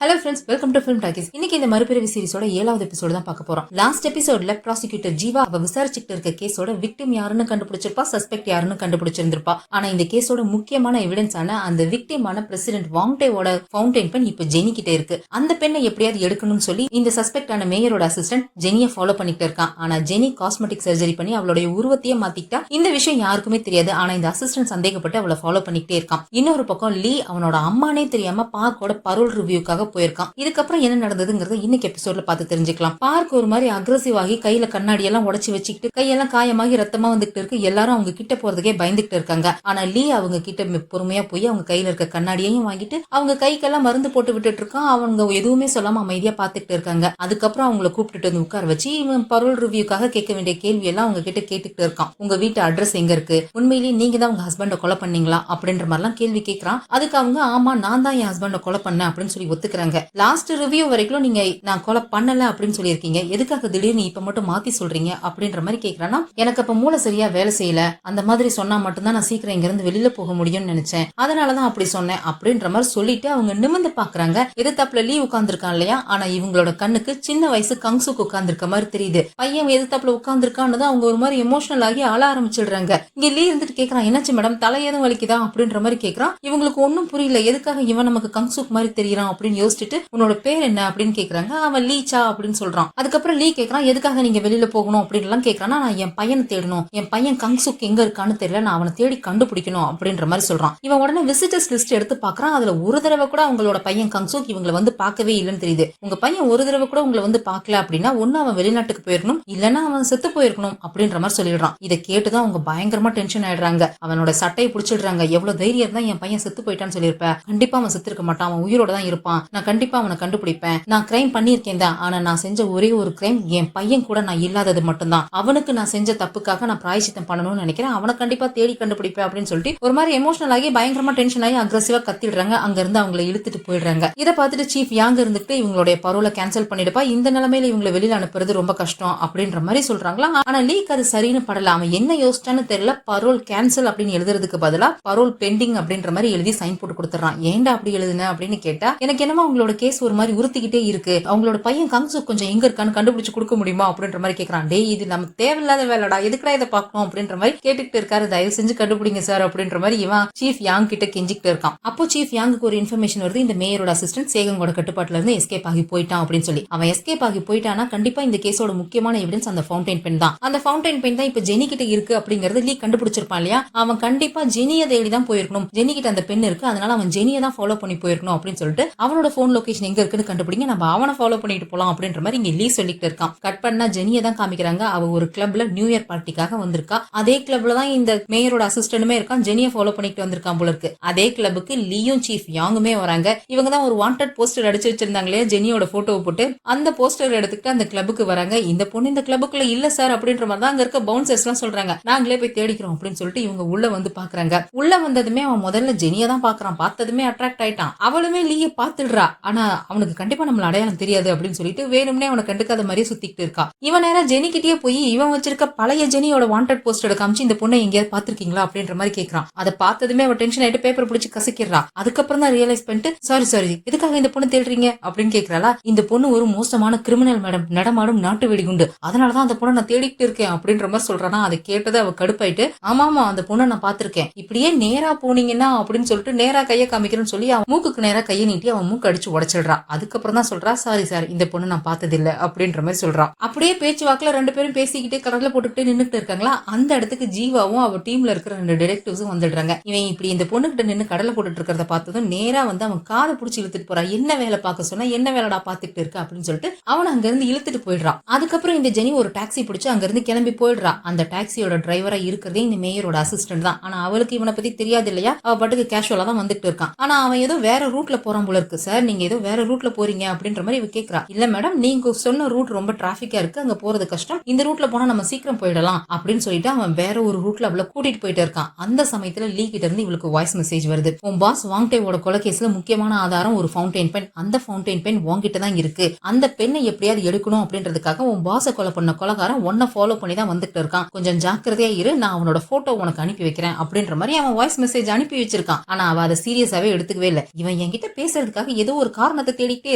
Hello friends, welcome to film talkies. இன்னைக்கு இந்த மறுபிறவி சீரிஸோட 7வது எபிசோடு தான் பார்க்க போறோம். லாஸ்ட் எபிசோட்ல ப்ராசிக்யூட்டர் ஜீவா அவ விசாரிச்சுட்டு இருக்க கேஸோட விக்டிம் யாருன்னு கண்டுபிடிச்சிருப்பா, சஸ்பெக்ட் யாருன்னு கண்டுபிடிச்சிருந்திருப்பா. ஆனா இந்த கேஸோட முக்கியமான எவிடன்ஸ் ஆன அந்த விக்டிமான பிரசிடென்ட் வாங்டேவோட ஃபவுண்டைன் பென் இப்ப ஜெனி கிட்ட இருக்கு. அந்த பெண்ணை எப்படியாவது எடுக்கணும்னு சொல்லி இந்த சஸ்பெக்ட் ஆன மேயரோட அசிஸ்டன்ட் ஜெனியை ஃபாலோ பண்ணிட்டு இருக்கான். ஆனா ஜெனி காஸ்மெட்டிக் சர்ஜரி பண்ணி அவளுடைய உருவத்தையே மாத்திக்கிட்டா. இந்த விஷயம் யாருக்குமே தெரியாது. ஆனா இந்த அசிஸ்டன்ட் சந்தேகப்பட்டு அவளை ஃபாலோ பண்ணிக்கிட்டே இருக்கான். இன்னொரு பக்கம் லீ அவனோட அம்மானே தெரியாம பார்க்கோட பரோல் ரிவ்யூக்காக போயிருக்கான். இதுக்கப்புறம் என்ன நடந்ததுங்கிறத இன்னைக்கு எபிசோட்ல பார்த்து தெரிஞ்சுக்கலாம். பார்க் ஒரு மாதிரி அக்ரெசிவ் ஆகி கையில கண்ணாடி எல்லாம் உடைச்சு வச்சுக்கிட்டு கையெல்லாம் காயமாகி ரத்தமா வந்துகிட்டு இருக்கு. எல்லாரும் அவங்க கிட்ட போறதுக்கே பயந்துகிட்டு இருக்காங்க. ஆனா லீ அவங்க கிட்ட பொறுமையா போய் அவங்க கையில இருக்க கண்ணாடியையும் வாங்கிட்டு அவங்க கைக்கெல்லாம் மருந்து போட்டு விட்டுட்டு இருக்கான். அவங்க எதுவுமே சொல்லாம அமைதியா பாத்துக்கிட்டு இருக்காங்க. அதுக்கப்புறம் அவங்களை கூப்பிட்டுட்டு வந்து உட்கார வச்சு இவன் பரோல் ரிவ்யூக்காக கேட்க வேண்டிய கேள்வி எல்லாம் அவங்க கிட்ட கேட்டுக்கிட்டு இருக்கான். உங்க வீட்டு அட்ரஸ் எங்க இருக்கு, உண்மையிலேயே நீங்க தான் உங்க ஹஸ்பண்ட கொலை பண்ணீங்களா அப்படின்ற மாதிரி எல்லாம் கேள்வி கேட்கறான். அதுக்கு அவங்க ஆமா நான் தான் என் ஹஸ்பண்ட கொலை பண்ணேன் அப்படின்னு சொல்லி ஒத்துக்கிறாங்க. லாஸ்ட் ரிவ்யூ வரைக்கும் நீங்க நான் கொலை பண்ணல அப்படின்னு சொல்லியிருக்கீங்க, எதுக்காக திடீர்னு இப்ப மட்டும் மாத்தி சொல்றீங்க அப்படின்ற மாதிரி கேக்குறானா. எனக்கு அப்ப மூளை சரியா வேலை செய்யல, அந்த மாதிரி சொன்னா மட்டும்தான் நான் சீக்கிரம் இங்க இருந்து வெளியில போக முடியும்னு நினைச்சேன், அதனாலதான் அப்படி சொன்னேன் அப்படின்ற மாதிரி சொல்லிட்டு அவங்க நிமிர்ந்து பாக்குறாங்க. எதிர்த்தாப்புல லீ உட்கார்ந்துருக்கான் இல்லையா, ஆனா இவங்களோட கண்ணுக்கு சின்ன வயசு கங்சுக்கு உட்கார்ந்துருக்க மாதிரி தெரியுது. பையன் எதிர்த்தாப்புல உட்கார்ந்துருக்கான்னு அவங்க ஒரு மாதிரி எமோஷனல் ஆகி அழ ஆரம்பிச்சிடுறாங்க. இங்க லீ இருந்துட்டு கேக்குறான், என்னாச்சு மேடம் தலை ஏதும் வலிக்குதா அப்படின்ற மாதிரி கேக்குறான். இவங்களுக்கு ஒன்னும் புரியல, எதுக்காக இவன் நமக்கு கங்சுக் மாதிரி தெரியறான் அப்படின்னு யோசிச்சுட்டு உன்னோட பேர் என்ன அப்படின்னு கேக்குறாங்க. அவன் லீச்சா அப்படின்னு சொல்றான். அதுக்கப்புறம் லீ கேக்குறான், எதுக்காக நீங்க வெளியில போகணும் அப்படின்னு எல்லாம் கேக்குறான். நான் என் பையனை தேடணும், என் பையன் கங்சுக் எங்க இருக்கான்னு தெரியல, நான் அவனை தேடி கண்டுபிடிக்கணும் அப்படின்ற மாதிரி சொல்றான். இவன் உடனே விசிட்டர்ஸ் லிஸ்ட் எடுத்து பாக்குறான். அதுல ஒரு தடவை கூட அவங்களோட பையன் கங்சுக் இவங்களை வந்து பார்க்கவே இல்லைன்னு தெரியுது. உங்க பையன் ஒரு தடவை கூட உங்களை வந்து பாக்கல அப்படின்னா ஒன்னு அவன் வெளிநாட்டுக்கு போயிருக்கணும், இல்லன்னா அவன் செத்து போயிருக்கணும் அப்படின்ற மாதிரி சொல்லிடுறான். இதை கேட்டுதான் அவங்க பயங்கரமா டென்ஷன் ஆயிடுறாங்க. அவனோட சட்டையை பிடிச்சிடுறாங்க. எவ்வளவு தைரியம் தான் என் பையன் செத்து போயிட்டான்னு சொல்லியிருப்பேன், கண்டிப்பா அவன் செத்து இருக்க மாட்டான், அவன் உயிரோட தான் இருப்பான், நான் கண்டிப்பா அவனை கண்டுபிடிப்பேன், நான் கிரைம் பண்ணியிருக்கேன் தான், ஆனா நான் செஞ்ச ஒரே ஒரு கிரைம் என் பையன் கூட நான் இல்லாதது மட்டும்தான், அவனுக்கு நான் செஞ்ச தப்புக்காக நான் பிராயச்சித்தம் பண்ணணும்னு நினைக்கிறேன், அவனை கண்டிப்பா தேடி கண்டுபிடிப்பேன் அப்படின்னு சொல்லிட்டு ஒரு மாதிரி எமோஷனல் ஆகி பயங்கரமா டென்ஷன் ஆகி அக்ரெசிவா கத்திடுறாங்க. அங்க இருந்து அவங்களை இழுத்துட்டு போயிடுறாங்க. இதை பார்த்துட்டு சீஃப் யாங்க இருந்துட்டு இவங்களுடைய பரோலை கேன்சல் பண்ணிடுப்பா, இந்த நிலைமையில இவங்களை வெளியில அனுப்புறது ரொம்ப கஷ்டம் அப்படின்ற மாதிரி சொல்றாங்களா. ஆனா லீக் அது சரின்னு படல. அவன் என்ன யோசிச்சான்னு தெரியல, பரோல் கேன்சல் அப்படின்னு எழுதுறதுக்கு பதிலா பரோல் பெண்டிங் அப்படின்ற மாதிரி எழுதி சைன் போட்டு கொடுத்துறான். ஏன்டா அப்படி எழுதுன அப்படின்னு கேட்டா, எனக்கு என்னமோ அவங்களோட கேஸ் ஒரு மாதிரி உறுத்திக்கிட்டே இருக்கு, அவங்களோட பையன் கங்சுக் கொஞ்சம் எங்க இருக்கான்னு கண்டுபிடிச்சு கொடுக்க முடியுமா அப்படின்ற மாதிரி கேட்கறான். டே இது நம்ம தேவையில்லாத வேலைடா, எதுக்குடா இதை பார்க்கணும் அப்படின்ற மாதிரி கேட்டுக்கிட்டு இருக்காரு. தயவு செஞ்சு கண்டுபிடிங்க சார் அப்படின்ற மாதிரி இவன் சீஃப் யாங் கிட்ட கெஞ்சிக்கிட்டு இருக்கான். அப்போ சீஃப் யாங்குக்கு ஒரு இன்ஃபர்மேஷன் வருது, இந்த மேயரோட அசிஸ்டன்ட் சேகங்கோட கட்டுப்பாட்டுல இருந்து எஸ்கேப் ஆகி போயிட்டான் அப்படின்னு சொல்லி. அவன் எஸ்கேப் ஆகி போயிட்டானா கண்டிப்பா இந்த கேஸோட முக்கியமான எவிடன்ஸ் அந்த ஃபவுண்டைன் பென் தான். அந்த ஃபவுண்டைன் பென் தான் இப்ப ஜெனி கிட்ட இருக்கு அப்படிங்கறது லீ கண்டுபிடிச்சிருப்பான் இல்லையா. அவன் கண்டிப்பா ஜெனியை தேடி தான் போயிருக்கணும், ஜெனி கிட்ட அந்த பென் இருக்கு, அதனால அவன் ஜெனியை தான் ஃபாலோ பண்ணி போயிருக்கணும் அப்படின்னு சொல்லிட்டு அவனோட போன் லொகேஷன் எங்க இருக்குன்னு கண்டுபிடிங்க, நம்ம அவனை ஃபாலோ பண்ணிட்டு போலாம் அப்படின்ற மாதிரி இங்க லீ சொல்லிட்டு இருக்கான். கட் பண்ணா ஜெனியை தான் காமிக்கிறாங்க. அவ ஒரு கிளப்ல நியூ இயர் பார்ட்டிக்காக வந்திருக்கா. அதே கிளப்ல தான் இந்த மேயரோட அசிஸ்டன்ட்டுமே இருக்கான், ஜெனியை ஃபாலோ பண்ணிட்டு வந்திருக்கான் போல இருக்கு. அதே கிளப்புக்கு லீயும் சீஃப் யாங்குமே வராங்க. இவங்க தான் ஒரு வாண்டட் போஸ்டர் அடிச்சு வச்சிருந்தாங்களே ஜெனியோட போட்டோவை போட்டு, அந்த போஸ்டர் எடுத்துக்கிட்டு அந்த கிளப்புக்கு வராங்க. இந்த பொண்ணு இந்த கிளப்புக்குள்ள இல்ல சார் அப்படின்ற மாதிரி தான் அங்க இருக்க பவுன்சர்ஸ் எல்லாம் சொல்றாங்க. நாங்களே போய் தேடிக்கிறோம் அப்படின்னு சொல்லிட்டு இவங்க உள்ள வந்து பாக்குறாங்க. உள்ள வந்ததுமே அவன் முதல்ல ஜெனியை தான் பாக்குறான். பார்த்ததுமே அட்ராக்ட் ஆயிட்டான். அவளுமே லீய பாத்துடுறா. ஆனா அவனுக்கு கண்டிப்பா நம்மள அடையாளம் தெரியாது அப்படின்னு சொல்லிட்டு வேணும்னே அவனை கண்டுக்காத மாதிரியே சுத்திக்கிட்டு இருக்கா. இவன் நேரம் ஜெனி கிட்டே போய் இவன் வச்சிருக்க பழைய ஜெனியோட வாண்டட் போஸ்டர் காமிச்சு இந்த பொண்ணை எங்கேயாவது பாத்திருக்கீங்களா அப்படின்ற மாதிரி கேட்கறான். அதை பார்த்ததுமே அவன் டென்ஷன் ஆயிட்டு பேப்பர் பிடிச்சி கசக்கிறா. அதுக்கப்புறம் தான் ரியலைஸ் பண்ணிட்டு சாரி எதுக்காக இந்த பொண்ணு தேடுறீங்க அப்படின்னு கேட்கறாளா. இந்த பொண்ணு ஒரு மோசமான கிரிமினல் மேடம், நடமாடும் நாட்டு வெடிகுண்டு, அதனாலதான் அந்த பொண்ணை நான் தேடிக்கிட்டு இருக்கேன் அப்படின்ற மாதிரி சொல்றானா. அதை கேட்டதை அவ கடுப்பாயிட்டு ஆமாமா அந்த பொண்ணை நான் பாத்திருக்கேன், இப்படியே நேரா போனீங்கன்னா அப்படின்னு சொல்லிட்டு நேரா கையை காமிக்கிறேன்னு சொல்லி அவன் மூக்குக்கு நேரா கையை நீட்டி அவன் மூக்கு அடிச்சு உடைச்சிடுறா. அதுக்கப்புறம் தான் சொல்றா சாரி சார் இந்த பொண்ணு நான் பார்த்தது இல்ல அப்படின்ற மாதிரி சொல்றான். அப்படியே பேச்சு வாக்குல ரெண்டு பேரும் பேசிக்கிட்டு கடல போட்டுக்கிட்டு நின்னுட்டு இருக்காங்களா. அந்த இடத்துக்கு ஜீவாவும் அவ டீம்ல இருக்கிற 2 டிடெக்டிவ்ஸும் வந்துடுறாங்க. இவன் இப்படி இந்த பொண்ணு கிட்ட நின்று கடலை போட்டுட்டு இருக்கிறத பார்த்ததும் நேரா வந்து அவன் காதை பிடிச்சி இழுத்துட்டு போறான். என்ன வேலை பார்க்க சொன்னா, என்ன வேலைடா பாத்துக்கிட்டு இருக்க அப்படின்னு சொல்லிட்டு அவனை அங்க இருந்து இழுத்துட்டு போயிடுறான். அதுக்கப்புறம் இந்த ஜெனி ஒரு டாக்ஸி பிடிச்சு அங்க இருந்து கிளம்பி போயிடுறா. அந்த டாக்ஸியோட டிரைவரா இருக்கிறதே இந்த மேயரோட அசிஸ்டன்ட் தான். ஆனா அவளுக்கு இவனை பத்தி தெரியாது இல்லையா. அவ பாட்டுக்கு கேஷுவலா தான் வந்துட்டு இருக்கான். ஆனா அவன் ஏதோ வேற ரூட்ல போறான் போல இருக்கு. சார் நீங்க ஏதோ வேற ரூட்ல போறீங்க அப்படின்ற மாதிரி இவ கேக்குறா. இல்ல மேடம் நீங்க சொன்ன ரூட் ரொம்ப டிராபிக்கா இருக்கு, அங்க போறது கஷ்டம், இந்த ரூட்ல போனா நம்ம சீக்கிரம் போயிடலாம் அப்படின்னு சொல்லிட்டு அவன் வேற ஒரு ரூட்ல அவளை கூட்டிட்டு போயிட்டு இருக்கான். அந்த சமயத்துல லீ கிட்ட இருந்து இவளுக்கு வாய்ஸ் மெசேஜ் வருது. உன் பாஸ் வாங்டேவோட கொலைகேஸ்ல முக்கியமான ஆதாரம் ஒரு ஃபவுண்டைன் பென், அந்த ஃபவுண்டைன் பென் உன்கிட்ட தான் இருக்கு, அந்த பெண்ணை எப்படியாவது எடுக்கணும் அப்படின்றதுக்காக உன் பாஸை கொலை பண்ண கொலைகாரன் உன்னை ஃபாலோ பண்ணி தான் வந்துட்டு இருக்கான், கொஞ்சம் ஜாக்கிரதையா இரு, நான் அவனோட போட்டோ உனக்கு அனுப்பி வைக்கிறேன் அப்படின்ற மாதிரி அவன் வாய்ஸ் மெசேஜ் அனுப்பி வச்சிருக்கான். ஆனா அவ அதை சீரியஸாவே எடுத்துக்கவே இல்லை. இவன் என்கிட்ட பேசுறதுக்காக ஏதோ ஒரு காரணத்தை தேடிக்கிட்டே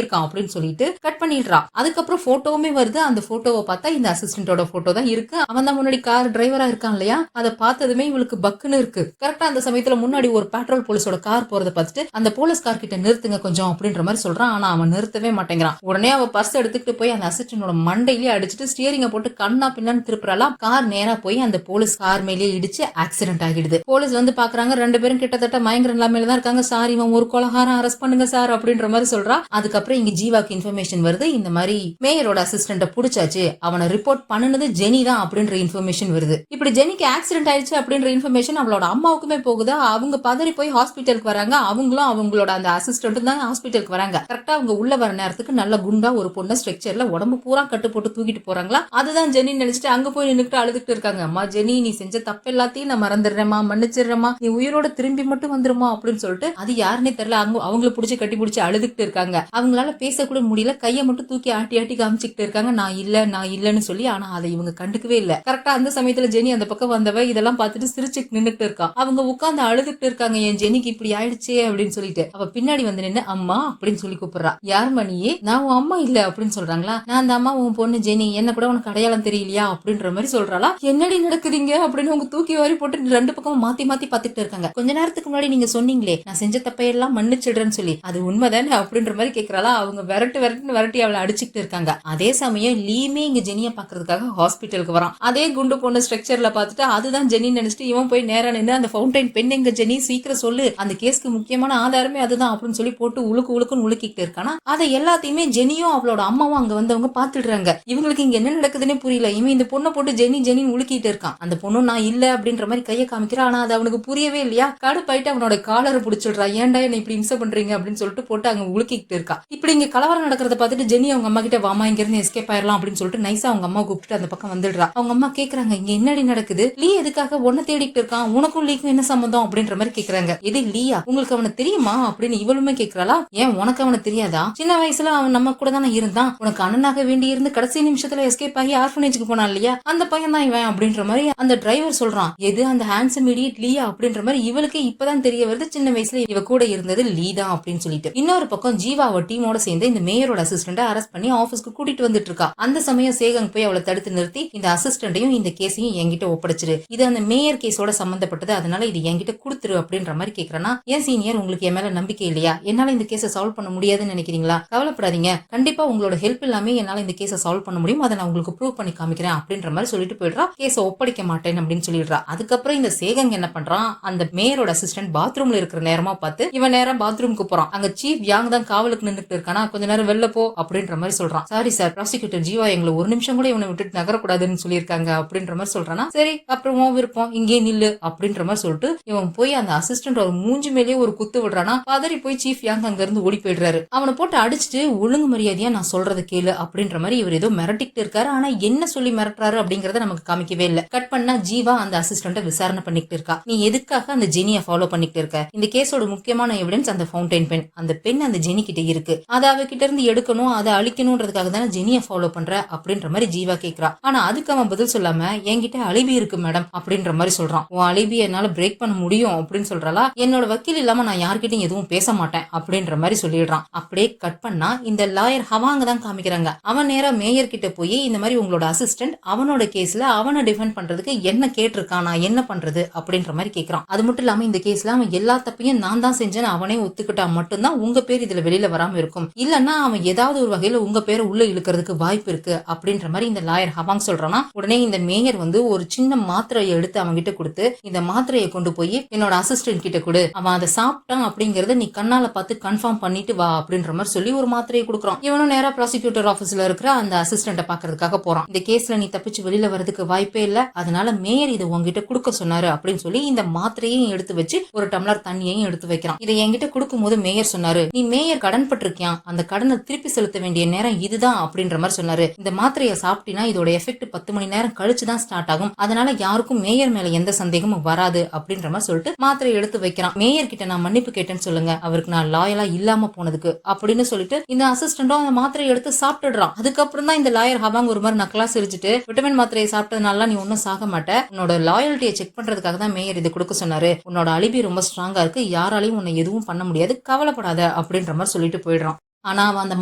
இருக்கான் அப்படின்னு சொல்லிட்டு கட் பண்ணிடுறா. அதுக்கப்புறம் போட்டோவுமே வருது. அந்த போட்டோவை பார்த்தா இந்த அசிஸ்டன்டோட போட்டோ தான் இருக்கு. அவன் தான் முன்னாடி கார் டிரைவரா இருக்கான் இல்லையா, அதை பார்த்ததுமே இவளுக்கு பக்குன்னு இருக்கு. கரெக்டா அந்த சமயத்துல முன்னாடி ஒரு பெட்ரோல் போலீஸோட கார் போறத பார்த்துட்டு அந்த போலீஸ் கார் கிட்ட நிறுத்துங்க கொஞ்சம் அப்படின்ற மாதிரி சொல்றான். ஆனா அவன் நிறுத்தவே மாட்டேங்கிறான். உடனே அவ பர்ஸ் எடுத்துக்கிட்டு போய் அந்த அசிஸ்டன்டோட மண்டையிலேயே அடிச்சுட்டு ஸ்டியரிங்க போட்டு கண்ணா பின்னான்னு திருப்புறாலாம். கார் நேரா போய் அந்த போலீஸ் கார் மேலேயே இடிச்சு ஆக்சிடென்ட் ஆகிடுது. போலீஸ் வந்து பாக்குறாங்க, 2 பேரும் கிட்டத்தட்ட மயங்கர நிலைமையில தான் இருக்காங்க. சார் இவன் ஒரு கொலகாரம், அரெஸ்ட் பண்ணுங்க சார் அப்படின்ற மாதிரி சொல்றா. அதுக்கப்புறம் இங்க ஜீவாக்கு இன்ஃபர்மேஷன் வருது, இந்த மாதிரி மேயரோட அசிஸ்டன்ட புடிச்சாச்சு, அவனை ரிப்போர்ட் பண்ணுனது ஜெனி தான் அப்படின்ற இன்ஃபர்மேஷன் வருது. இப்படி ஜெனிக்கு ஆக்சிடென்ட் ஆயிடுச்சு அப்படின்ற இன்ஃபர்மேஷன் அவளோட அம்மாவுக்குமே போகுது. அவங்க பதறி போய் ஹாஸ்பிட்டலுக்கு வராங்க. அவங்களும் அவங்களோட அந்த அசிஸ்டன்ட் தான் ஹாஸ்பிட்டலுக்கு வராங்க. கரெக்டா அவங்க உள்ள வர நேரத்துக்கு நல்ல குண்டா ஒரு பொண்ணு ஸ்ட்ரக்சர்ல உடம்பு பூரா கட்டு போட்டு தூக்கிட்டு போறாங்களா. அதுதான் ஜெனி நினைச்சிட்டு அங்க போய் நின்னுட்டு அழுதுட்டு இருக்காங்க. அம்மா ஜெனி, நீ செஞ்ச தப்பு எல்லாத்தையும் நான் மறந்துடுறேமா, மன்னிச்சிடுறேமா, நீ உயிரோட திரும்பி மட்டும் வந்துருமா அப்படின்னு சொல்லிட்டு அது யாருன்னே தெரியல அவங்கள பிடிச்சி கட்டி பிடிச்சி அழுதுகிட்டு இருக்காங்க. அவங்களால பேசக்கூட முடியல, கையை மட்டும் தூக்கி ஆட்டி ஆட்டி காமிச்சுக்கிட்டு இருக்காங்க, நான் இல்லன்னு சொல்லி. ஆனா அதை இவங்க கண்டுக்கவே இல்ல. கரெக்டா அந்த சமயத்துல ஜெனி அந்த பக்கம் வந்தவ இதெல்லாம் பார்த்துட்டு சிரிச்சு நின்னுட்டு இருக்கா. அவங்க உட்கார்ந்து அழுதுகிட்டு இருக்காங்க, என் ஜெனிக்கு இப்படி ஆயிடுச்சே அப்படின்னு சொல்லிட்டு. அவ பின்னாடி வந்து நின்று அம்மா அப்படின்னு சொல்லி கூப்பிடுறா. யார் மணியே, நான் உன் அம்மா இல்ல அப்படின்னு சொல்றாங்களா. நான் அந்த அம்மா உன் பொண்ணு ஜெனி, என்ன கூட உனக்கு அடையாளம் தெரியலையா அப்படின்ற மாதிரி சொல்றாளா. என்னடி நடக்குதுங்க அப்படின்னு அவங்க தூக்கி வாரி போட்டு 2 பக்கம் மாத்தி மாத்தி பாத்துட்டு இருக்காங்க. கொஞ்ச நேரத்துக்கு முன்னாடி நீங்க சொன்னீங்களே நான் செஞ்ச தப்பையெல்லாம் மன்னிச்சிடுறேன்னு சொல்லி, அது உண்மைதானே அப்படின்ற மாதிரி கேக்குறாளா. அவங்க விரட்டி அவளை அடிச்சுக்கிட்டு இருக்காங்க. அதே சமயம் லீமே இங்க ஜெனிய பாக்குறதுக்காக ஹாஸ்பிட்டலுக்கு வரான். அதே குண்டு பொண்ணு ஸ்ட்ரக்சர்ல பாத்துட்டு அதுதான் ஜெனி நினைச்சிட்டு இவன் போய் நேரா நின்று அந்த ஃபவுண்டைன் பெண் எங்க ஜெனி, சீக்கிரம் சொல்லு, அந்த கேஸ்க்கு முக்கியமான ஆதாரமே அதுதான் அப்படின்னு சொல்லி போட்டு உழுக்குன்னு உழுக்கிட்டு இருக்கானா. அதை எல்லாத்தையுமே ஜெனியும் அவளோட அம்மாவும் அங்க வந்தவங்க பாத்துடுறாங்க. இவங்களுக்கு இங்க என்ன நடக்குதுன்னு புரியல. இவன் இந்த பொண்ணை போட்டு ஜெனின்னு உழுக்கிட்டு இருக்கான். அந்த பொண்ணும் நான் இல்ல அப்படின்ற மாதிரி கையை காமிக்கிறான். ஆனா அது அவனுக்கு புரியவே இல்லையா. கடுப்பாயிட்டு அவனோட காலரை பிடிச்சிடுறா. ஏன்டா என்ன இப்படி இம்சை பண்றீங்க அப்படின்னு சொல்லிட்டு போட்டு அங்க உழுக்கிட்டு இருக்கா. இப்படி இங்க கலவரம் நடக்கிறத பார்த்துட்டு ஜெனி அவங்க அம்மா கிட்ட வாமா இங்க இருந்து எஸ்கேப் ஆயிரலாம் அப்படின்னு சொல்லிட்டு நைஸா அவங்க அம்மா கூப்பிட்டு அந்த பக்கம் வந்துடுறா. அவங்க அம்மா கேக்குறாங்க, இங்க என்னடி நடக்குது, லீ எதுக்காக உன்னை தேடிட்டு இருக்கான், உனக்கும் லீக்கும் என்ன சம்பந்தம் அப்படின்ற மாதிரி கேக்குறாங்க. எது லீயா, உங்களுக்கு அவனை தெரியுமா அப்படின்னு இவளுமே கேக்குறாளா. ஏன் உனக்கு அவனை தெரியாதா, சின்ன வயசுல அவன் நம்ம கூட தானே இருந்தான், உனக்கு அண்ணனாக வேண்டி இருந்து கடைசி நிமிஷத்துல எஸ்கேப் ஆகி ஆர்ஃபனேஜுக்கு போனான் இல்லையா, அந்த பையன் தான் இவன் அப்படின்ற மாதிரி அந்த டிரைவர் சொல்றான். எது அந்த ஹேண்ட்ஸம் இடியட் லீயா அப்படின்ற மாதிரி இவளுக்கு இப்பதான் தெரிய வருது, சின்ன வயசுல இவ கூட இருந்தது லீ தான் அப்படின்னு சொல்லிட்டு. இன்னொரு பக்கம் ஜீவாவ டீமோட சேர்ந்து இந்த மேயரோட அசிஸ்டன்ட் அரெஸ்ட் பண்ணி ஆபீஸ்க்கு கூட்டிட்டு வந்துட்டு இருக்கா. அந்த சமயம் சேகங் போய் அவளை தடுத்து நிறுத்தி இந்த அசிஸ்டன்டையும் இந்த கேஸையும் என்கிட்ட ஒப்படைச்சிரு, இது அந்த மேயர் கேஸோட சம்பந்தப்பட்டது, அதனால இது என்கிட்ட கொடுத்துரு அப்படின்ற மாதிரி கேக்குறானா. ஏன் சீனியர், உங்களுக்கு என் மேல நம்பிக்கை இல்லையா, என்னால இந்த கேஸை சால்வ் பண்ண முடியாதுன்னு நினைக்கிறீங்களா, கவலைப்படாதீங்க, கண்டிப்பா உங்களோட ஹெல்ப் இல்லாம என்னால இந்த கேஸை சால்வ் பண்ண முடியும், அதை நான் உங்களுக்கு ப்ரூவ் பண்ணி காமிக்கிறேன் அப்படின்ற மாதிரி சொல்லிட்டு போயிடுறா. கேஸை ஒப்படைக்க மாட்டேன் அப்படின்னு சொல்லிடுறா. அதுக்கப்புறம் இந்த சேகங் என்ன பண்றான், அந்த மேயரோட அசிஸ்டன்ட் பாத்ரூம்ல இருக்கிற நேரமா பார்த்து இவன் நேரம் பாத்ரூமுக்கு போறான். அங்க சீஃப் யாங் தான் காவலுக்கு நின்றுட்டு இருக்கானா, கொஞ்ச நேரம் வெளில போ அப்படின்ற மாதிரி சொல்றான். சாரி சார், ப்ராசிக்யூட்டர் ஜீவா எங்களை ஒரு நிமிஷம் கூட இவனை விட்டுட்டு நகரக்கூடாதுன்னு சொல்லியிருக்காங்க அப்படின்ற மாதிரி சொல்றானா. சரி அப்புறம் விருப்பம், இங்கே நில்லு அப்படின்ற மாதிரி சொல்லிட்டு இவன் போய் அந்த அசிஸ்டன்ட் ஒரு மூஞ்சி மேலேயே ஒரு குத்து விடுறானா. பதறி போய் சீஃப் யாங் அங்க இருந்து ஓடி போயிடுறாரு. அவனை போட்டு அடிச்சுட்டு ஒழுங்கு மரியாதையா நான் சொல்றத கேளு அப்படின்ற மாதிரி இவர் ஏதோ மிரட்டிட்டு இருக்காரு. ஆனா என்ன சொல்லி மிரட்டுறாரு அப்படிங்கறத நமக்கு காமிக்கவே இல்ல. கட் பண்ணா ஜீவா அந்த அசிஸ்டன்ட விசாரணை பண்ணிட்டு இருக்கா. நீ எதுக்காக அந்த ஜெனியை ஃபாலோ பண்ணிட்டு இருக்க, இந்த கேஸோட முக்கியமான எவிடன்ஸ் அந்த ஃபவுண்டைன் பென், அந்த பென் அந்த ஜெனி கிட்ட இருக்கு, அதை அவகிட்ட இருந்து எடுக்கணும், அதை அழிக்கணும்ன்றதுக்காக தானே ஜெனியை ஃபாலோ பண்ற அப்படின்ற மாதிரி ஜீவா கேக்குறா. ஆனா அதுக்கு அவன் பதில் சொல்லாம என்கிட்ட அலிபி இருக்கு மேடம் அப்படின்ற மாதிரி சொல்றான். உன் அலிபி என்னால பிரேக் பண்ண முடியும் அப்படின்னு சொல்றாளா. என்னோட வக்கீல் இல்லாம நான் யார்கிட்டயும் எதுவும் பேச மாட்டேன் அப்படின்ற மாதிரி சொல்லிடுறான். அப்படியே கட் பண்ணா இந்த லாயர் ஹவாங்க தான் காமிக்கிறாங்க. அவன் நேரா மேயர் கிட்ட போய் இந்த மாதிரி உங்களோட அசிஸ்டன்ட் அவனோட கேஸ்ல அவனை டிஃபெண்ட் பண்றதுக்கு என்ன கேட்டிருக்கான், நான் என்ன பண்றது அப்படின்ற மாதிரி கேக்குறான். அது மட்டும் இல்லாம இந்த கேஸ்ல அவன் எல்லா தப்பையும் நான் தான் செஞ்சேன்னு அவனே ஒத்துக்கிட்டா மட்டும்தான் உங்க பேர் இதுல வெளியில வராம இருக்கும், இல்லன்னா அவன் ஏதாவது ஒரு வகையில உங்க பேரை உள்ள இழுக்கிறதுக்கு வாய்ப்பு இருக்கு அப்படின்ற மாதிரி இந்த லாயர் ஹவாங் சொல்றானா. உடனே இந்த மேயர் வந்து ஒரு சின்ன மாத்திரையை எடுத்து அவன் கிட்ட கொடுத்து, இந்த மாத்திரையை கொண்டு போய் என்னோட அசிஸ்டன்ட் கிட்ட கொடு, அவன் அதை சாப்பிட்டான் அப்படிங்கறத நீ கண்ணால பார்த்து கன்ஃபார்ம் பண்ணிட்டு வா அப்படின்ற மாதிரி சொல்லி ஒரு மாத்திரையை கொடுக்குறான். இவனும் நேரா ப்ராசிக்யூட்டர் ஆபீஸ்ல இருக்கிற அந்த அசிஸ்டன்ட பாக்குறதுக்காக போறான். இந்த கேஸ்ல நீ தப்பிச்சு வெளியில வரதுக்கு வாய்ப்பே இல்ல, அதனால மேயர் இதை உங்ககிட்ட கொடுக்க சொன்னாரு அப்படின்னு சொல்லி இந்த மாத்திரையையும் எடுத்து வச்சு ஒரு டம்ளர் தண்ணியையும் எடுத்து வைக்கிறான். இதை என்கிட்ட கொடுக்கும் போது மேயர் சொன்னாரு, நீ மேயர் கடன் பட்டிருக்கியான், அந்த கடனை திருப்பி செலுத்த வேண்டிய நேரம் இதுதான் அப்படின்ற மாதிரி சொன்னாரு. இந்த மாத்திரையை சாப்பிட்டினா இதோட எஃபெக்ட் 10 மணி நேரம் கழிச்சுதான் ஸ்டார்ட் ஆகும், அதனால யாருக்கும் மேயர் மேல எந்த சந்தேகமும் வராது அப்படின்ற மாதிரி சொல்லிட்டு மாத்திரையை எடுத்து வைக்கிறான். மேயர் கிட்ட நான் மன்னிப்பு கேட்டேன்னு சொல்லுங்க, அவருக்கு நான் லாயலா இல்லாம போனதுக்கு அப்படின்னு சொல்லிட்டு இந்த அசிஸ்டன்டும் அந்த மாத்திரையை எடுத்து சாப்பிட்டுடுறான். அதுக்கப்புறம் தான் இந்த லாயர் ஹவாங் ஒரு மாதிரி நக்கலா சிரிச்சுட்டு, விட்டமின் மாத்திரையை சாப்பிட்டதுனால நீ ஒன்னும் சாக மாட்ட, உன்னோட லாயல்ட்டியை செக் பண்றதுக்காக தான் மேயர் இதை கொடுக்க சொன்னாரு, உன்னோட அலிபி ரொம்ப ஸ்ட்ராங்கா இருக்கு, யாராலையும் உன்னை எதுவும் பண்ண முடியாது, கவலைப்படாத அப்படின்ற மாதிரி சொல்லிட்டு போயிடுறான். ஆனா அவன் அந்த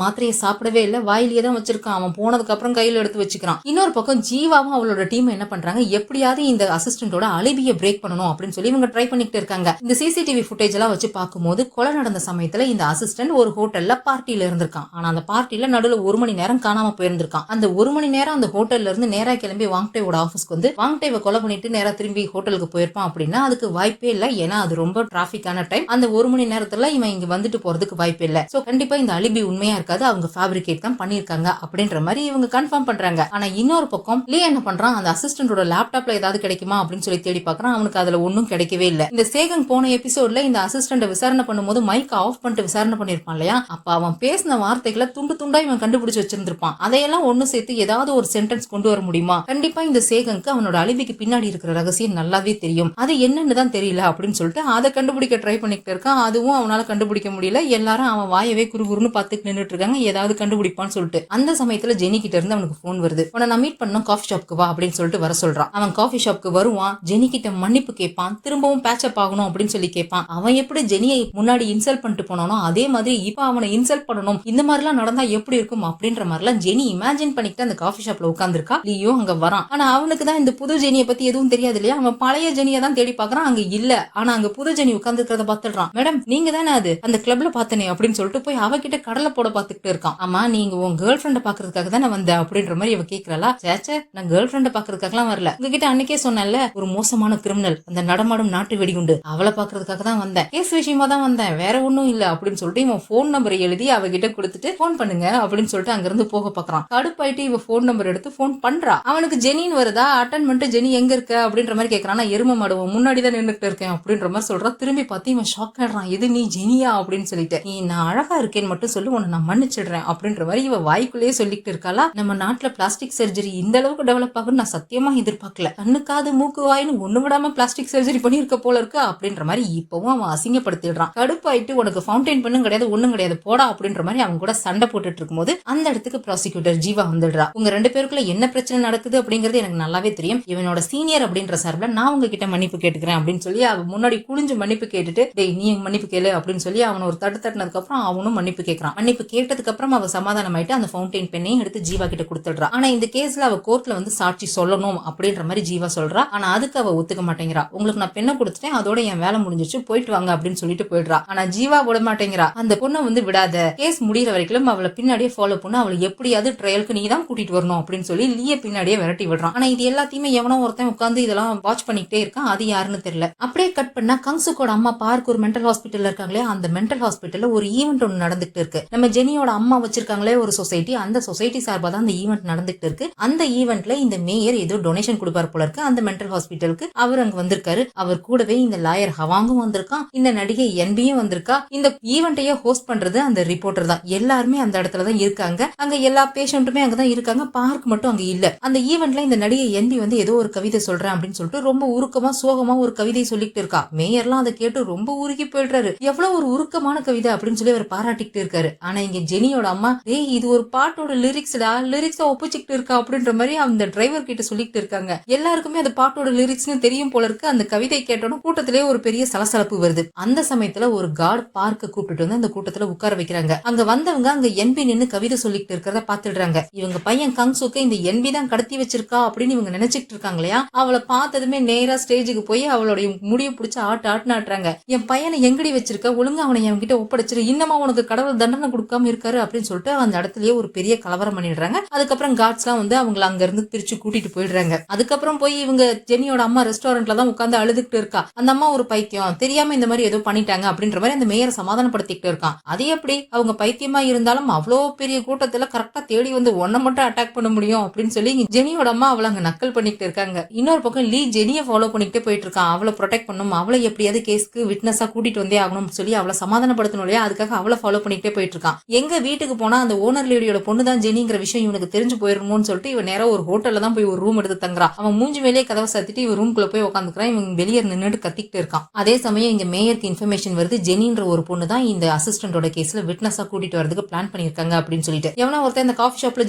மாத்திரையை சாப்பிடவே இல்ல, வாயிலேயே தான் வச்சிருக்கான். அவன் போனதுக்கு அப்புறம் கையில எடுத்து வச்சுக்கிறான். இன்னொரு பக்கம் ஜீவாவும் அவளோட டீம் என்ன பண்றாங்க, எப்படியாவது இந்த அசிஸ்டன்டோட அலிபியை பிரேக் பண்ணணும் அப்படின்னு சொல்லி இவங்க ட்ரை பண்ணிட்டு இருக்காங்க. இந்த சிசிடிவி ஃபுட்டேஜ் எல்லாம் வச்சு பார்க்கும்போது கொலை நடந்த சமயத்துல இந்த அசிஸ்டன்ட் ஒரு ஹோட்டல்ல பார்ட்டியில இருந்திருக்கான். ஆனா அந்த பார்ட்டியில நடுவுல 1 மணி நேரம் காணாம போயிருந்திருக்கான். அந்த 1 மணி நேரம் அந்த ஹோட்டல்ல இருந்து நேரா கிளம்பி வாங்டேவோட ஆபீஸ்க்கு வந்து வாங்டேவை கொலை பண்ணிட்டு நேரா திரும்பி ஹோட்டலுக்கு போயிருப்பான் அப்படின்னா அதுக்கு வாய்ப்பே இல்ல. ஏன்னா அது ரொம்ப டிராபிக்கான டைம். அந்த 1 மணி நேரத்துல இவன் இங்க வந்துட்டு போறதுக்கு வாய்ப்பே இல்ல. சோ கண்டிப்பா இந்த அலிபி உண்மையா இருக்காது, அவங்க ஃபேப்ரிகேட் தான் பண்ணிருக்காங்க அப்படின்ற மாதிரி இவங்க கன்ஃபார்ம் பண்றாங்க. ஆனா இன்னொரு பக்கம் லீ என்ன பண்றான், அந்த அசிஸ்டன்டோட லேப்டாப்ல ஏதாவது கிடைக்குமா அப்படின்னு சொல்லி தேடி பாக்குறான். அவனுக்கு அதுல ஒன்னும் கிடைக்கவே இல்ல. இந்த சேகன் போன எபிசோட்ல இந்த அசிஸ்டன்ட் விசாரணை பண்ணும்போது மைக் ஆஃப் பண்ணிட்டு விசாரணை பண்ணிருப்பான் இல்லையா, அப்ப அவன் பேசின வார்த்தைகளை துண்டு துண்டா இவன் கண்டுபிடிச்சு வச்சிருந்திருப்பான். அதையெல்லாம் ஒண்ணு சேர்த்து ஏதாவது ஒரு சென்டென்ஸ் கொண்டு வர முடியுமா? கண்டிப்பா இந்த சேகனுக்கு அவனோட அலிபிக்கு பின்னாடி இருக்கிற ரகசியம் நல்லாவே தெரியும். அது என்னன்னு தான் தெரியல அப்படின்னு சொல்லிட்டு அதை கண்டுபிடிக்க ட்ரை பண்ணிட்டு இருக்கான். அதுவும் அவனால கண்டுபிடிக்க முடியல. எல்லாரும் அவன் வாயவே குறுகுறுன்னு பார்த்துட்டு நின்றுட்டு இருக்காங்க, ஏதாவது கண்டுபிடிப்பான்னு சொல்லிட்டு. அந்த சமயத்துல ஜெனி கிட்ட இருந்து அவனுக்கு போன் வருது. உன்னை நான் மீட் பண்ணணும், காஃபி ஷாப்க்கு வா அப்படின்னு சொல்லிட்டு வர சொல்றான். அவன் காஃபி ஷாப்க்கு வருவான், ஜெனி கிட்ட மன்னிப்பு கேட்பான், திரும்பவும் பேட்சப் ஆகணும் அப்படின்னு சொல்லி கேட்பான். அவன் எப்படி ஜெனியை முன்னாடி இன்சல்ட் பண்ணிட்டு போனானோ அதே மாதிரி இப்ப அவனை இன்சல்ட் பண்ணணும், இந்த மாதிரி எல்லாம் நடந்தா எப்படி இருக்கும் அப்படின்ற மாதிரி எல்லாம் ஜெனி இமேஜின் பண்ணிட்டு அந்த காஃபி ஷாப்ல உட்கார்ந்துருக்கா. லியோ அங்க வரான். ஆனா அவனுக்கு தான் இந்த புது ஜெனியை பத்தி எதுவும் தெரியாது இல்லையா. அவன் பழைய ஜெனியை தான் தேடி பாக்குறான், அங்க இல்ல. ஆனா அங்க புது ஜெனி உட்கார்ந்துருக்கிறத பாத்துடுறான். மேடம் நீங்க தானே அது அந்த கிளப்ல பாத்தனே அப்படின்னு சொல்லிட்டு போய் அவகிட்ட கடலை போட பாத்துக்கிட்டு இருக்கான். ஆமா நீங்க உன் கேர்ள் ஃபிரெண்ட பாக்குறதுக்காக தானே வந்த அப்படின்ற மாதிரி அவ கேக்குறாளா. சேச்சே நான் கேர்ள் ஃபிரெண்ட பாக்குறதுக்காக எல்லாம் வரல, உங்ககிட்ட அன்னைக்கே சொன்னேன்ல ஒரு மோசமான கிரிமினல் அந்த நடமாடும் நாட்டு வெடிகுண்டு அவளை பாக்குறதுக்காக தான் வந்தேன், கேஸ் விஷயமா தான் வந்தேன், வேற ஒண்ணும் இல்ல அப்படின்னு சொல்லிட்டு இவன் போன் நம்பரை எழுதி அவகிட்ட கொடுத்துட்டு போன் பண்ணுங்க அப்படின்னு சொல்லிட்டு அங்க இருந்து போக பாக்குறான். கடுப்பாயிட்டு இவ போன் நம்பர் எடுத்து போன் பண்றா. அவனுக்கு ஜெனின்னு வருதா, அட்டன் பண்ணிட்டு ஜெனி எங்க இருக்க அப்படின்ற மாதிரி கேக்குறான். நான் எரும மாடுவோம் முன்னாடிதான் நின்றுட்டு இருக்கேன் அப்படின்ற மாதிரி சொல்றான். திரும்பி பார்த்து இவன் ஷாக் ஆடுறான், இது நீ ஜெனியா அப்படின்னு சொல்லிட்டு. நீ நான் அழகா இருக்கேன்னு மட்டும் சொல்லி உன்னை நான் மன்னிச்சிடுறேன் அப்படின்ற மாதிரி இவ வாய்க்குள்ளேயே சொல்லிட்டு இருக்காளா. நம்ம நாட்டுல பிளாஸ்டிக் சர்ஜரி இந்த அளவுக்கு டெவலப் ஆகுன்னு நான் சத்தியமா எதிர்பார்க்கல, கண்ணுக்காது மூக்கு வாயின்னு ஒண்ணு விடாம பிளாஸ்டிக் சர்ஜரி பண்ணிருக்க போல இருக்கு அப்படின்ற மாதிரி இப்பவும் அவன் அசிங்கப்படுத்திடுறான். கடுப்பாயிட்டு உனக்கு ஃபவுண்டைன் பண்ணும் கிடையாது ஒண்ணும் கிடையாது போடா அப்படின்ற மாதிரி அவன் கூட சண்டை போட்டுட்டு இருக்கும்போது அந்த இடத்துக்கு ப்ராசிக்யூட்டர் ஜீவா வந்துடுறா. உங்க 2 பேருக்குள்ள என்ன பிரச்சனை நடக்குது அப்படிங்கறது எனக்கு நல்லாவே தெரியும், இவனோட சீனியர் அப்படின்ற சார்பில் நான் உங்ககிட்ட மன்னிப்பு கேட்டுக்கிறேன் அப்படின்னு சொல்லி அவன் முன்னாடி குனிஞ்சு மன்னிப்பு கேட்டுட்டு டேய் நீ மன்னிப்பு கேளு அப்படின்னு சொல்லி அவன் ஒரு தட்டுனதுக்கு அப்புறம் அவனும் மன்னிப்பு கேட்கறான். மன்னிப்பு கேட்டதுக்கு அப்புறம் அவ சமாதானம் ஆயிட்டு அந்த ஃபவுண்டைன் பெண்ணையும் எடுத்து ஜீவா கிட்ட கொடுத்துடுறா. ஆனா இந்த கேஸ்ல அவ கோர்ட்ல வந்து சாட்சி சொல்லணும் அப்படின்ற மாதிரி ஜீவா சொல்றா. ஆனா அதுக்கு அவ ஒத்துக்க மாட்டேங்கிறா. உங்களுக்கு நான் பெண்ணை கொடுத்துட்டேன், அதோட என் வேலை முடிஞ்சிச்சு, போயிட்டு வாங்க அப்படின்னு சொல்லிட்டு போயிடுறா. ஆனா ஜீவா விட மாட்டேங்கிறா. அந்த பொண்ணை வந்து விடாத, கேஸ் முடிகிற வரைக்கும் அவளை பின்னாடியே ஃபாலோ பண்ண, அவளை எப்படியாவது ட்ரையலுக்கு நீ தான் கூட்டிட்டு வரணும் அப்படின்னு சொல்லி லீய பின்னாடியே விரட்டி விடுறான். ஆனா இது எல்லாத்தையுமே எவனோ ஒருத்தன் உட்காந்து இதெல்லாம் வாட்ச் பண்ணிக்கிட்டே இருக்கான், அது யாருன்னு தெரியல. அப்படியே கட் பண்ணா கங்சுக்கோட அம்மா பார்க் ஒரு மென்டல் ஹாஸ்பிட்டல் இருக்காங்களே, அந்த மென்டல் ஹாஸ்பிட்டல்ல ஒரு ஈவென்ட் ஒன்று நடந்துட்டு இருக்கு. நம்ம ஜெனியோட அம்மா வச்சிருக்காங்களே ஒரு சொசைட்டி, அந்த சொசைட்டி சார்பா தான் அந்த ஈவென்ட் நடந்துட்டு இருக்கு. அந்த ஈவென்ட்ல இந்த மேயர் ஏதோ டொனேஷன் கொடுப்பார் போல இருக்கு அந்த மென்டல் ஹாஸ்பிட்டலுக்கு. அவர் அங்க வந்திருக்காரு. அவர் கூடவே இந்த லாயர் ஹவாங்கும் வந்திருக்கான், இந்த நடிகை என்பியும் வந்திருக்கா. இந்த ஈவெண்ட்டையே ஹோஸ்ட் பண்றது அந்த ரிப்போர்ட்டர் தான். எல்லாருமே அந்த இடத்துல தான் இருக்காங்க. அங்க எல்லா பேஷண்ட்டுமே அங்கதான் இருக்காங்க, பார்க் மட்டும் அங்க இல்ல. அந்த ஈவெண்ட்ல இந்த நடிகை என்பி வந்து ஏதோ ஒரு கவிதை சொல்றேன் அப்படின்னு சொல்லிட்டு ரொம்ப உருக்கமா சோகமா ஒரு கவிதை சொல்லிட்டு இருக்கா. மேயர்லாம் அதை கேட்டு ரொம்ப உருகி போயிடுறாரு. எவ்வளவு ஒரு உருக்கமான கவிதை அப்படின்னு சொல்லி அவர் பாராட்டிக்கிட்டு இருக்காரு. ஆனா இங்க ஜெனியோட அம்மா டேய் இது ஒரு பாட்டோட லிரிக்ஸ்டா, லிரிக்ஸ ஒப்பிச்சுக்கிட்டு இருக்கா அப்படின்ற மாதிரி அந்த டிரைவர் கிட்ட சொல்லிட்டு இருக்காங்க. எல்லாருக்குமே அந்த பாட்டோட லிரிக்ஸ்னு தெரியும் போல இருக்கு. அந்த கவிதை கேட்டோன்னு கூட்டத்திலே ஒரு பெரிய சலசலப்பு வருது. அந்த சமயத்துல ஒரு கார்டு பார்க்க கூப்பிட்டு வந்து அந்த கூட்டத்துல உட்கார வைக்கிறாங்க. அங்க வந்தவங்க அங்க என்பி நின்னு கவிதை சொல்லிட்டு இருக்கிறத பாத்துடுறாங்க. இவங்க பையன் கங்சுக்கு இந்த என்பி தான் கடத்தி வச்சிருக்கா அப்படின்னு இவங்க நினைச்சிட்டு இருக்காங்க இல்லையா. அவளை பார்த்ததுமே நேரா ஸ்டேஜுக்கு போய் அவளுடைய முடிய பிடிச்சு ஆட்டுறாங்க. என் பையனை எங்கடி வச்சிருக்க, ஒழுங்கா அவனை என்கிட்ட ஒப்படைச்சிரு, இன்னமா உனக்கு கடவுள் தண்டனை கொடுக்காம இருக்காரு அப்படின்னு சொல்லிட்டு அந்த இடத்துலயே ஒரு பெரிய கலவரம் பண்ணிடுறாங்க. அதுக்கப்புறம் கார்ட்ஸ் எல்லாம் வந்து அவங்களை அங்க இருந்து திருச்சி கூட்டிட்டு போயிடுறாங்க. அதுக்கப்புறம் போய் இவங்க ஜெனியோட அம்மா ரெஸ்டாரண்ட்ல தான் உட்காந்து அழுதுகிட்டு இருக்கா. அந்த அம்மா ஒரு பைத்தியம், தெரியாம இந்த மாதிரி ஏதோ பண்ணிட்டாங்க அப்படின்ற மாதிரி அந்த மேயரை சமாதானப்படுத்திக்கிட்டு இருக்கான். அது எப்படி அவங்க பைத்தியமா இருந்தாலும் அவ்வளோ பெரிய கூட்டத்துல கரெக்டா தேடி வந்து ஒன்ன மட்டும் அட்டாக் பண்ண முடியும் அப்படின்னு சொல்லி ஜெனியோட அம்மா அவளை அங்க நக்கல் பண்ணிட்டு இருக்காங்க. இன்னொரு பக்கம் லீ ஜெனியை ஃபாலோ பண்ணிக்கிட்டே போயிட்டு இருக்கான். அவளை ப்ரொடெக்ட் பண்ணும், அவளை எப்படியாவது கேஸ்க்கு விட்னஸா கூட்டிட்டு வந்தே ஆகணும்னு சொல்லி அவளை சமாதானப்படுத்தணும் இல்லையா, அதுக்காக அவளை ஃபாலோ பண்ணிக்கிட்டே போயிட்டு இருக்கான். எங்க வீட்டுக்கு போனா அந்த ஓனர் லேடியோட பொண்ணு தான் ஜெனிங்கிற விஷயம் இவனுக்கு தெரிஞ்சு போயிருமோன்னு சொல்லிட்டு இவன் நேரம் ஒரு ஹோட்டல்ல தான் போய் ஒரு ரூம் எடுத்து தங்குறான். அவன் மூஞ்சி மேலேயே கதவை சாத்திட்டு இவன் ரூம்குள்ள போய் உட்காந்துக்கிறான். இவன் வெளியே நின்னுட்டு கத்திக்கிட்டு இருக்கான். அதே சமயம் இங்க மேயருக்கு இன்ஃபர்மேஷன் வருது, ஜெனின்ற ஒரு பொண்ணு தான் இந்த அசிஸ்டன்டோட கேஸ்ல விட்னஸா கூட்டிட்டு வரதுக்கு பிளான் பண்ணிருக்காங்க அப்படின்னு சொல்லிட்டு. எவனா ஒருத்தன் இந்த காஃபி ஷாப்ல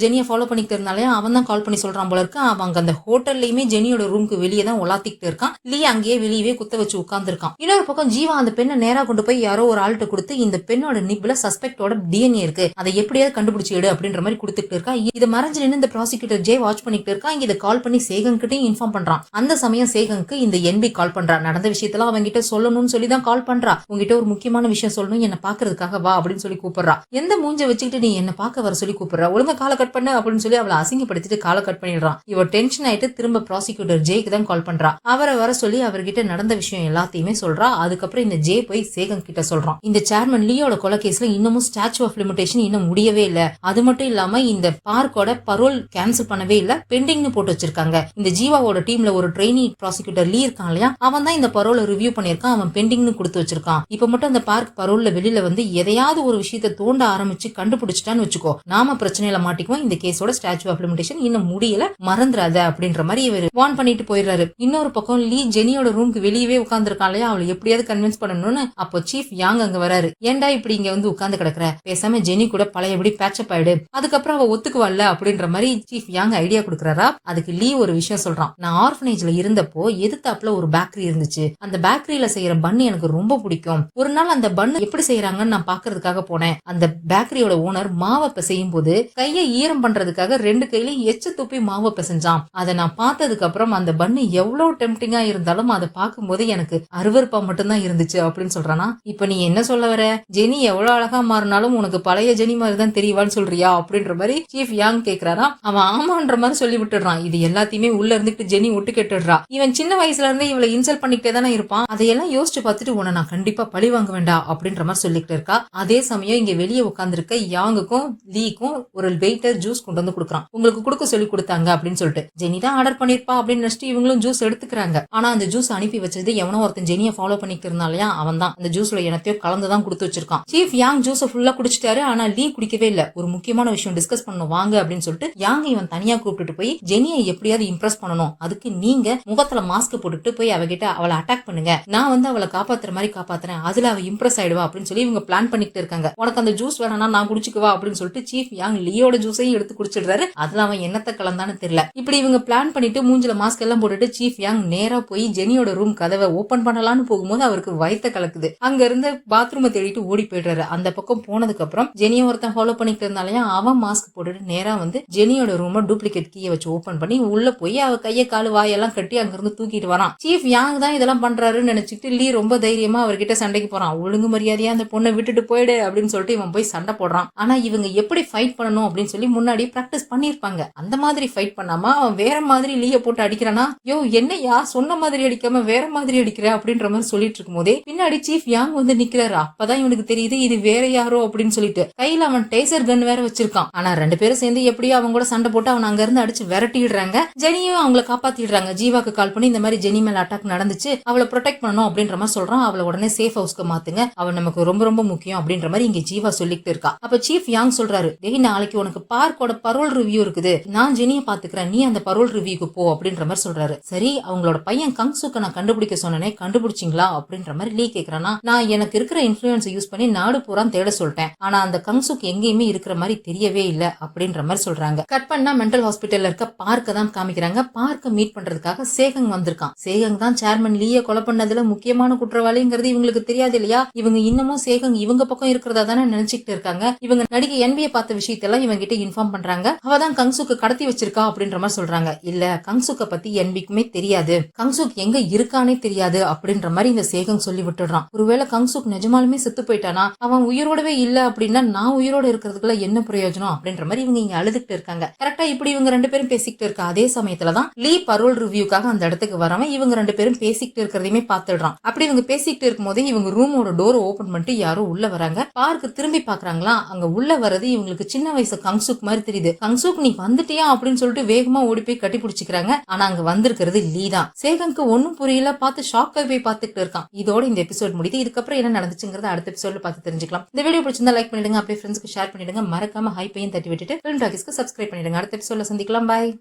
ஜெனியை ஃபாலோ பண்ணிட்டு இருந்தாலே அவன் தான் கால் பண்ணி சொல்றான் போல இருக்கு. அவங்க அந்த ஹோட்டல்லையுமே ஜெனியோட ரூமுக்கு வெளியே தான் உலாத்திக்கிட்டு இருக்கான். லீ அங்கேயே வெளியவே குத்த வச்சு உட்கார்ந்து இருக்கான். இன்னொரு பக்கம் ஜீவா அந்த பெண்ணை நேரா கொண்டு போய் யாரோ ஒரு ஆள்கிட்ட கொடுத்து இந்த பெண்ணோட நிப்ல சஸ்பெக்ட் சஸ்பெக்டோட டிஎன்ஏ இருக்கு, அதை எப்படியாவது கண்டுபிடிச்சு எடு அப்படின்ற மாதிரி கொடுத்துட்டு இருக்கா. இதை மறைஞ்சு நின்று இந்த ப்ராசிக்யூட்டர் ஜே வாட்ச் பண்ணிட்டு இருக்கா. இங்க இதை கால் பண்ணி சேகன் கிட்டையும் இன்ஃபார்ம் பண்றான். அந்த சமயம் சேகனுக்கு இந்த என்பி கால் பண்றா. நடந்த விஷயத்தெல்லாம் அவங்கிட்ட சொல்லணும்னு சொல்லி தான் கால் பண்றா. உங்ககிட்ட ஒரு முக்கியமான விஷயம் சொல்லணும், என்ன பாக்குறதுக்காக வா அப்படின்னு சொல்லி கூப்பிடுறா. எந்த மூஞ்ச வச்சுக்கிட்டு நீ என்ன பார்க்க வர சொல்லி கூப்பிடுறா, ஒழுங்கா காலை கட் பண்ணு அப்படின்னு சொல்லி அவளை அசிங்கப்படுத்திட்டு காலை கட் பண்ணிடுறான். இவ டென்ஷன் ஆயிட்டு திரும்ப ப்ராசிக்யூட்டர் ஜேக்கு தான் கால் பண்றா. அவரை வர சொல்லி அவர்கிட்ட நடந்த விஷயம் எல்லாத்தையுமே சொல்றா. அதுக்கப்புறம் இந்த ஜே போய் சேகன் கிட்ட சொல்றான், இந்த சேர்மன் லியோட கொலை கேஸ்ல இன்னமும் ஸ்டாச்சு ஆஃப் லிமிடேஷன் இன்னும் முடியவே இல்ல. அது மட்டும் இல்லாம இந்த பார்க்கோட பரோல் கேன்சல் பண்ணவே இல்ல, பெண்டிங்னு போட்டு வச்சிருக்காங்க. இந்த ஜீவாவோட டீம்ல ஒரு ட்ரெயினி ப்ராசிக்யூட்டர் லீ இருக்கான் இல்லையா, அவன் தான் இந்த பரோலை ரிவ்யூ பண்ணிருக்கான். அவன் பெண்டிங்னு கொடுத்து வச்சிருக்கான். இப்ப மட்டும் அந்த பார்க் பரோல்ல வெளியில வந்து எதையாவது ஒரு விஷயத்தை தோண்ட ஆரம்பிச்சு கண்டுபிடிச்சிட்டான்னு வச்சுக்கோ, நாம பிரச்சனையில மாட்டிக்குவோம். இந்த கேஸோட ஸ்டாச்சு ஆஃப் லிமிடேஷன் இன்னும் முடியல, மறந்துடாத அப்படின்ற மாதிரி இவர் வார்ன் பண்ணிட்டு போயிடுறாரு. இன்னொரு பக்கம் லீ ஜெனியோட ரூமுக்கு வெளியவே உட்கார்ந்துருக்கான் இல்லையா, அவளை எப்படியாவது கன்வின்ஸ் பண்ணணும்னு. அப்போ சீஃப் யாங் அங்க வராரு. ஏன்டா இப்படி இங்க வந்து உட்கார்ந்து கிடக்குற, பேசாம ஜெனி கூட பழையபடி பேட்சப் ஆயிடு, அதுக்கப்புறம் அவ ஒத்துக்குவாள்ல அப்படின்ற மாதிரி சீஃப் யாங் ஐடியா கொடுக்கறாரா. அதுக்கு லீ ஒரு விஷயம் சொல்றான், நான் ஆர்ஃபனேஜ்ல இருந்தப்போ எதிர்த்தாப்புல ஒரு பேக்கரி இருந்துச்சு, அந்த பேக்கரியில செய்யற பன்னு எனக்கு ரொம்ப பிடிக்கும். ஒரு நாள் அந்த பன்னு எப்படி செய்யறாங்கன்னு நான் பாக்குறதுக்காக போனேன். அந்த பேக்கரியோட ஓனர் மாவை பிசையும் போது கையை ஈரம் பண்றதுக்காக 2 கையிலும் எச்சு துப்பி மாவை பிசைஞ்சான். அதை நான் பார்த்ததுக்கு அப்புறம் அந்த பன்னு எவ்வளவு டெம்டிங்கா இருந்தாலும் அதை பார்க்கும்போது எனக்கு அருவருப்பா மட்டும்தான் இருந்துச்சு அப்படின்னு சொல்றானா. இப்ப நீ என்ன சொல்ல வர, ஜெனி எவ்வளவு அழகா மாறினாலும் உனக்கு பழைய ஜெனி மாதிரி தான் தெரியவான்னு சொல்றியா அப்படின்ற மாதிரி சீஃப் யாங் கேக்குறாரா. அவன் ஆமான்ற மாதிரி சொல்லி விட்டுடுறான். இது எல்லாத்தையுமே உள்ள இருந்துட்டு ஜெனி ஒட்டு கேட்டுடுறா. இவன் சின்ன வயசுல இருந்தே இவளை இன்சல்ட் பண்ணிக்கிட்டே தானே இருப்பான், அதையெல்லாம் யோசிச்சு பார்த்துட்டு உன்னை நான் கண்டிப்பா பழி வாங்க வேண்டாம் அப்படின்ற மாதிரி சொல்லிக்கிட்டு இருக்கா. அதே சமயம் இங்க வெளியே உட்கார்ந்துருக்க யாங்குக்கும் லீக்கும் ஒரு வெயிட்டர் ஜூஸ் கொண்டு வந்து கொடுக்குறான். உங்களுக்கு கொடுக்க சொல்லி கொடுத்தாங்க அப்படின்னு சொல்லிட்டு ஜெனி தான் ஆர்டர் பண்ணிருப்பா அப்படின்னு நினைச்சிட்டு இவங்களும் ஜூஸ் எடுத்துக்கிறாங்க. ஆனா அந்த ஜூஸ் அனுப்பி வச்சது எவனோ ஒருத்தன் ஜெனியை ஃபாலோ பண்ணிட்டு இருந்தாலையா, அவன் தான் அந்த ஜூஸ்ல எனத்தையோ கலந்துதான் கொடுத்து வச்சிருக்கான். சீஃப் யாங் ஜூஸ் ஃபுல்லா குடிச்சிட்டாரு. ஆனா லீ குடிக்கவே இல்ல. ஒரு முக்கியமான விஷயம் டிஸ்கஸ் பண்ணணும் வாங்க அப்படின்னு சொல்லிட்டு யாங் இவன் தனியா கூப்பிட்டு போய் ஜெனியை எப்படியாவது இம்ப்ரெஸ் பண்ணணும், அதுக்கு நீங்க முகத்துல மாஸ்க் போட்டுட்டு போய் அவகிட்ட அவளை அட்டாக் பண்ணுங்க, நான் வந்து அவளை காப்பாத்துற மாதிரி காப்பாத்துறேன், அதுல அவ இம்ப்ரெஸ் ஆயிடுவா அப்படின்னு சொல்லி இவங்க பிளான் பண்ணிட்டு இருக்காங்க. உனக்கு அந்த ஜூஸ் வேணா நான் குடிச்சுக்குவா அப்படின்னு சொல்லிட்டு சீஃப் யாங் லியோட ஜூஸையும் எடுத்து குடிச்சிடுறாரு. அதுல அவன் என்னத்த கலந்தான்னு தெரியல. இப்படி இவங்க பிளான் பண்ணிட்டு மூஞ்சில மாஸ்க் எல்லாம் போட்டுட்டு சீஃப் யாங் நேரா போய் ஜெனியோட ரூம் கதவை ஓபன் பண்ணலான்னு போகும்போது அவருக்கு வயித்த கலக்குது. அங்க இருந்து பாத்ரூமை தேடிட்டு ஓடி போயிடுறாரு. அந்த பக்கம் போனதுக்கு அப்புறம் ஜெனியை ஒருத்தன் ஃபாலோ பண்ணிட்டு இருந்தாலையா, அவன் மாஸ்க் போட்டுட்டு நேரா வந்து ஜெனியோட ரூம டூப்ளிகேட் கீயை வச்சு ஓபன் பண்ணி உள்ள போய் அவ கையை காலு வாயெல்லாம் கட்டி அங்க இருந்து தூக்கிட்டு வரான். சீஃப் யாங் தான் இதெல்லாம் பண்றாருன்னு நினைச்சிட்டு லீ ரொம்ப தைரியமா அவர்கிட்ட சண்டைக்கு போறான். ஒழுங்கு மரியாதையா அந்த பொண்ணை விட்டுட்டு போயிடு அப்படின்னு சொல்லிட்டு இவன் போய் சண்டை போடுறான். ஆனா இவங்க எப்படி ஃபைட் பண்ணணும் அப்படின்னு சொல்லி முன்னாடி பிராக்டிஸ் பண்ணிருப்பாங்க. அந்த மாதிரி ஃபைட் பண்ணாம அவன் வேற மாதிரி லீய போட்டு அடிக்கிறானா. யோ என்னையா சொன்ன மாதிரி அடிக்காம வேற மாதிரி அடிக்கிற அப்படின்ற மாதிரி சொல்லிட்டு இருக்கும் போதே பின்னாடி சீஃப் யாங் வந்து நிக்கிறாரு. அப்பதான் இவனுக்கு தெரியுது இது வேற யாரோ அப்படின்னு சொல்லிட்டு கையில அவன் டேசர் கன் வேற வச்சிருக்கான். ஆனா 2 பேரும் சேர்ந்து எப்படியோ அவங்க கூட சண்டை போட்டு அவன் அங்க இருந்து அடிச்சு விரட்டிடுறாங்க. ஜெனியும் அவங்கள காப்பாத்திடுறாங்க. ஜீவாக்கு கால் பண்ணி இந்த மாதிரி ஜெனி மேல அட்டாக் நடந்துச்சு, அவளை ப்ரொடெக்ட் பண்ணணும் அப்படின்ற மாதிரி சொல்றான். அவளை உடனே சேஃப் ஹவுஸ்க்கு மாத்துங்க, அவன் நமக்கு ரொம்ப ரொம்ப முக்கியம் அப்படின்ற மாதிரி இங்க ஜீவா சொல்லிட்டு இருக்கா. அப்ப சீஃப் யாங் சொல்றாரு, டேய் நாளைக்கு உனக்கு பார்க்கோட பரோல் ரிவ்யூ இருக்குது, நான் ஜெனியை பாத்துக்கிறேன், நீ அந்த பரோல் ரிவ்யூக்கு போ அப்படின்ற மாதிரி சொல்றாரு. சரி அவங்களோட பையன் கங்சுக்க நான் கண்டுபிடிக்க சொன்னனே, கண்டுபிடிச்சிங்களா அப்படின்ற மாதிரி லீ கேக்குறானா. நான் எனக்கு இருக்கிற இன்ஃபுளுன்ஸ் யூஸ் பண்ணி நாடு பூரா தேட சொல்லிட்டேன், ஆனா அந்த கங்சுக் எங்கேயுமே இருக்கிற மாதிரி தெரியவே இல்ல அப்படின்ற மாதிரி சொல்றாங்க. கட் பண்ணா மென்டல் ஹாஸ்பிட்டல்ல இருக்க பார்க்க தான் காமிக்கிறாங்க. பார்க்க மீட் பண்றதுக்காக சேகங் வந்திருக்கான். சேகங் தான் சேர்மன் லீய கொலை பண்ணதுல முக்கியமான குற்றவாளிங்கிறது இவங்களுக்கு தெரியாது இல்லையா. இவங்க இன்னமும் சேகங் இவங்க பக்கம் இருக்கிறதா தானே நினைச்சிட்டு இருக்காங்க. இவங்க நடிகை என்பியை பார்த்த விஷயத்தெல்லாம் இவங்க கிட்ட இன்ஃபார்ம் பண்றாங்க. அவதான் கங்சுக்கு கடத்தி வச்சிருக்கா அப்படின்ற மாதிரி சொல்றாங்க. இல்ல கங்சுக்க பத்தி என்பிக்குமே தெரியாது, கங்சுக் எங்க இருக்கானே தெரியாது அப்படின்ற மாதிரி இந்த சேகங் சொல்லி விட்டுறான். ஒருவேளை கங்சுக் நிஜமாலுமே செத்து போயிட்டானா, அவன் உயிரோடவே இல்ல அப்படின்னா நான் உயிரோட இருக்கிறதுக்குள்ள என்ன பிரயோஜனம் அப்படின்ற மாதிரி இவங்க இங்க அழுதுகிட்டு இருக்காங்க. கரெக்டா இப்படி இவங்க 2 பேரும் பேசிக்கிட்டு இருக்க அதே சமயத்துலதான் லீ பரோல் ரிவ்யூக்காக அந்த இடத்துக்கு வரவன் இவங்க 2 பேரும் பேசிக்கிட்டு இருக்கிறதையுமே பாத்துடுறான். அப்படி இவங்க பேசிக்கிட்டு இருக்கும் போதே இவங்க ரூமோட டோர் ஓபன் பண்ணிட்டு யாரோ உள்ள வராங்க. பார்க்க திரும்பி பாக்குறாங்களா, அங்க உள்ள வரது இவங்களுக்கு சின்ன வயசு கங்சுக் மாதிரி தெரியுது. கங்சுக் நீ வந்துட்டியா அப்படின்னு சொல்லிட்டு வேகமா ஓடி போய் கட்டி பிடிச்சிக்கிறாங்க. ஆனா அங்க வந்திருக்கிறது லீ தான். சேகங்க்கு ஒன்னும் புரியல, பார்த்து ஷாக்கா போய் பாத்துக்கிட்டு இருக்கான். இதோட இந்த எபிசோட் முடியுது. இதுக்கப்புறம் என்ன நடந்துச்சுங்கிறத அடுத்த எபிசோட்ல பார்த்து தெரிஞ்சுக்கலாம். இந்த வீடியோ பிடிச்சிருந்தா லைக் பண்ணிடுங்க, அப்படியே ஃப்ரெண்ட்ஸ்க்கு ஷேர் பண்ணிடுங்க. மறக்காம ஹை பையன் தட்டி விட்டுட்டு ஃபிலிம் டாக்கீஸ்க்கு சப்ஸ்கிரைப் பண்ணிடுங்க. அடுத்த எபிசோட்ல சந்திக்கலாம். பாய்.